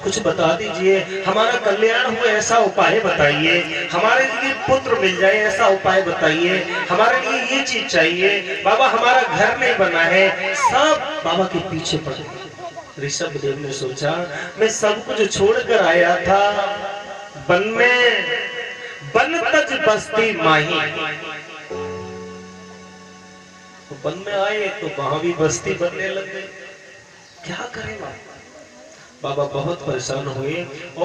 कुछ बता दीजिए, हमारा कल्याण हो ऐसा उपाय बताइए, हमारे लिए पुत्र मिल जाए ऐसा उपाय बताइए, हमारे लिए ये चीज चाहिए बाबा, हमारा घर नहीं बना है। सब बाबा के पीछे पड़े। ऋषभ देव ने सोचा मैं सब कुछ छोड़कर आया था वन में, वन तज बस्ती माही। तो वन में आए तो वहां भी बस्ती बनने लग गई। क्या करें बाबा बहुत परेशान हुए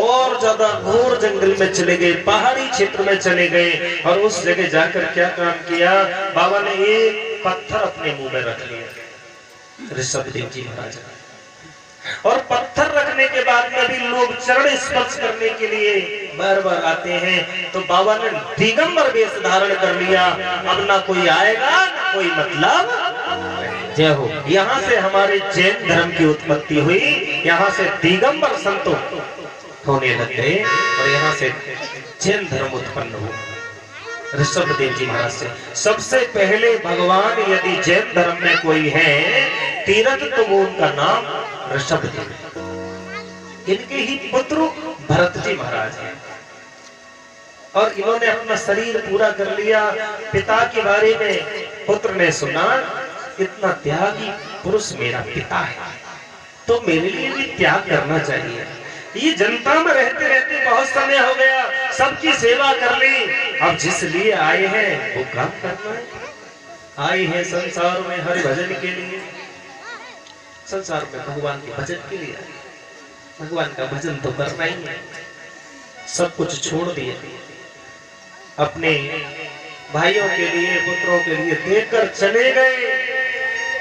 और ज्यादा घोर जंगल में चले गए, पहाड़ी क्षेत्र में चले गए और उस जगह जाकर क्या काम किया, बाबा ने एक पत्थर अपने मुंह में रख लिया ऋषभ देव जी महाराज। और पत्थर रखने के बाद में भी लोग चरण स्पर्श करने के लिए बार बार आते हैं, तो बाबा ने दिगंबर वेश धारण कर लिया। अब ना कोई आएगा ना कोई मतलब। जय हो। यहाँ से हमारे जैन धर्म की उत्पत्ति हुई, यहाँ से दिगंबर संत होने लग गए और यहाँ से जैन धर्म उत्पन्न हुआ ऋषभ देव जी महाराज से। सबसे पहले भगवान यदि जैन धर्म में कोई है तीर्थ तो वो उनका नाम ऋषभ देव। इनके ही पुत्र भरत जी महाराज हैं और इन्होंने अपना शरीर पूरा कर लिया। पिता के बारे में पुत्र ने सुना, इतना त्यागी पुरुष मेरा पिता है तो मेरे लिए भी त्याग करना चाहिए। ये जनता में रहते रहते बहुत समय हो गया, सबकी सेवा कर ली, अब जिस लिए आए हैं वो काम करना है। आए हैं संसार में हरि भजन के लिए, संसार में भगवान के भजन के लिए, भगवान का भजन तो करना ही है। सब कुछ छोड़ दिए, अपने भाइयों के लिए पुत्रों के लिए देकर चले गए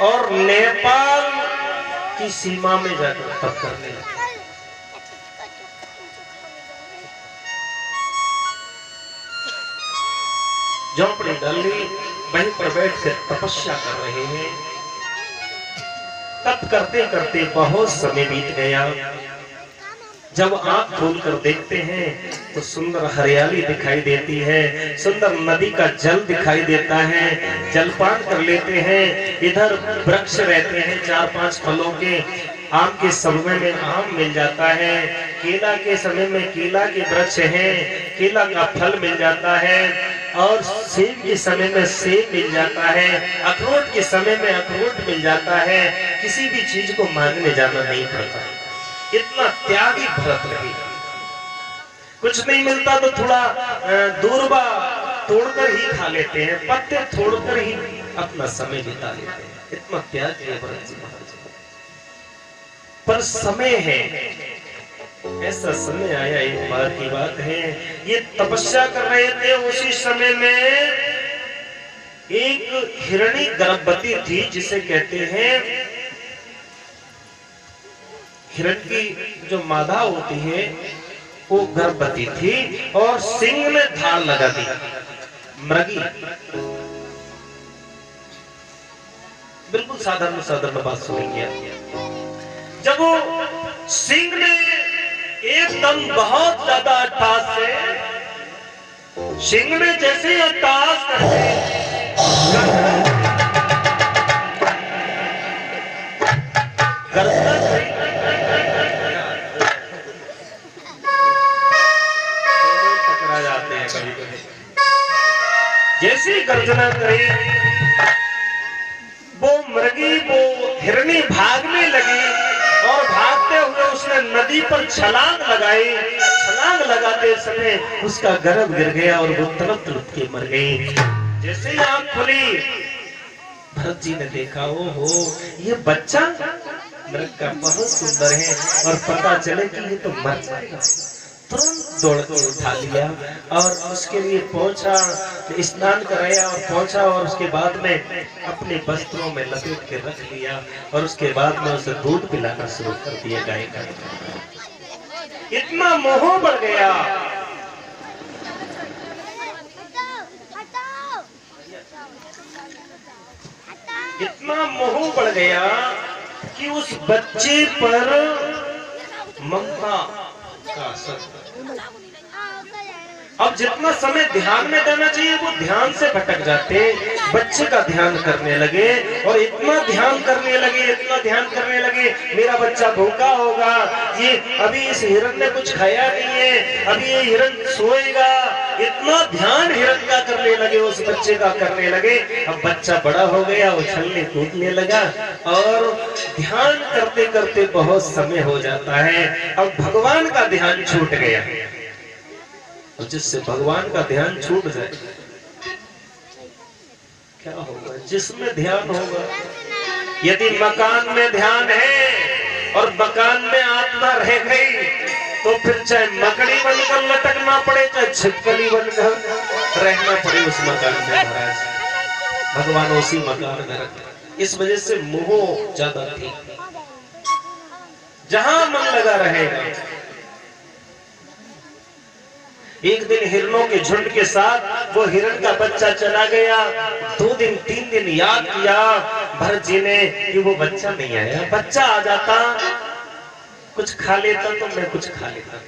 और नेपाल की सीमा में जाकर तप करने लगे। झोंपड़ी डाली, वहीं पर बैठकर तपस्या कर रहे हैं। तप करते करते बहुत समय बीत गया। जब आंख खोलकर देखते हैं तो सुंदर हरियाली दिखाई देती है, सुंदर नदी का जल दिखाई देता है। जलपान कर लेते हैं। इधर वृक्ष रहते हैं 4-5 फलों के। आम के समय में आम मिल जाता है, केला के समय में केला के वृक्ष हैं, केला का फल मिल जाता है, और सेब के समय में सेब मिल जाता है, अखरोट के समय में अखरोट मिल जाता है। किसी भी चीज को मांगने जाना नहीं पड़ता। इतना त्यागी भरत रहे। कुछ नहीं मिलता तो थोड़ा दूरबा तोड़कर ही खा लेते हैं, पत्ते तोड़कर ही अपना समय बिता लेते हैं। इतना त्यागी है भरत जी महाराज। पर समय है, ऐसा समय आया, एक बार की बात है, ये तपस्या कर रहे थे। उसी समय में एक हिरणी गर्भवती थी, जिसे कहते हैं हिरण की जो मादा होती है वो गर्भवती थी और सिंह में धार लगा दी। मृगी बिल्कुल साधारण बात सुनेंगे। जब वो सिंह ने एकदम बहुत ज्यादा अट्टहास से, सिंह ने जैसे अट्टहास करके जैसी गर्जना करी, वो मृगी, वो हिरनी भागने लगी और भागते हुए उसने नदी पर छलांग लगाई। छलांग लगाते समय उसका गर्भ गिर गया और वो तड़प तड़प के मर गई। जैसे ही आंख खुली, भरत जी ने देखा, ओहो ये बच्चा मृग का बहुत सुंदर है, और पता चले कि ये तो मर जाएगा। तुरंत दौड़ के उठा लिया और उसके लिए पहुंचा, स्नान कराया और पहुंचा, और उसके बाद में अपने वस्त्रों में लपेट के रख लिया और उसके बाद में उसे दूध पिलाना शुरू कर दिया गाय का। इतना मोह बढ़ गया, इतना मोह बढ़ गया कि उस बच्चे पर ममता का असर। अब जितना समय ध्यान में देना चाहिए वो ध्यान से भटक जाते, बच्चे का ध्यान करने लगे और इतना ध्यान करने लगे, इतना ध्यान करने लगे, मेरा बच्चा भूखा होगा, ये अभी इस हिरण ने कुछ खाया नहीं है, अभी ये हिरण सोएगा, इतना ध्यान हिरण का करने लगे, उस बच्चे का करने लगे। अब बच्चा बड़ा हो गया, उछलने कूदने लगा और ध्यान करते करते बहुत समय हो जाता है। अब भगवान का ध्यान छूट गया। जिससे भगवान का ध्यान छूट जाए क्या होगा? जिसमें ध्यान होगा, यदि मकान में ध्यान है और मकान में आत्मा रह गई तो फिर चाहे मकड़ी बनकर लटकना पड़े, चाहे छिपकली बनकर रहना पड़े उस मकान में। महाराज भगवान उसी मकान में रखे। इस वजह से मोह ज्यादा थी, जहां मन लगा रहेगा। एक दिन हिरणों के झुंड के साथ वो हिरण का बच्चा चला गया। 2 दिन 3 दिन याद किया भरत जी ने कि वो बच्चा नहीं आया। बच्चा आ जाता, कुछ खा लेता तो मैं कुछ खा लेता,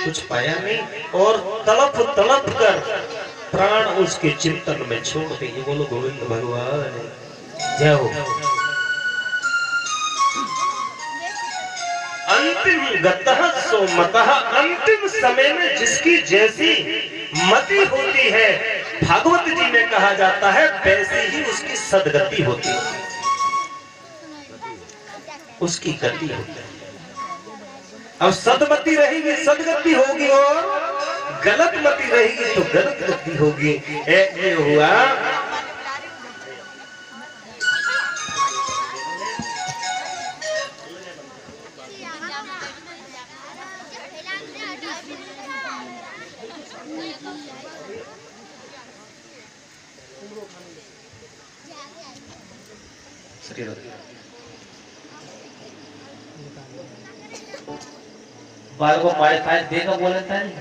कुछ पाया नहीं और तड़प तड़प कर प्राण उसके चिंतन में छोड़ दिए। बोलो गोविंद भगवान जय हो। अंतिम गतः सो मतः, अंतिम समय में जिसकी जैसी मति होती है, भागवत जी में कहा जाता है वैसी ही उसकी सदगति होती है, उसकी गति होती है। अब सदमति रहेगी सदगति होगी और गलत मति रहेगी तो गलत गति होगी। ये हुआ बार को पाए देगा बोले था नहीं।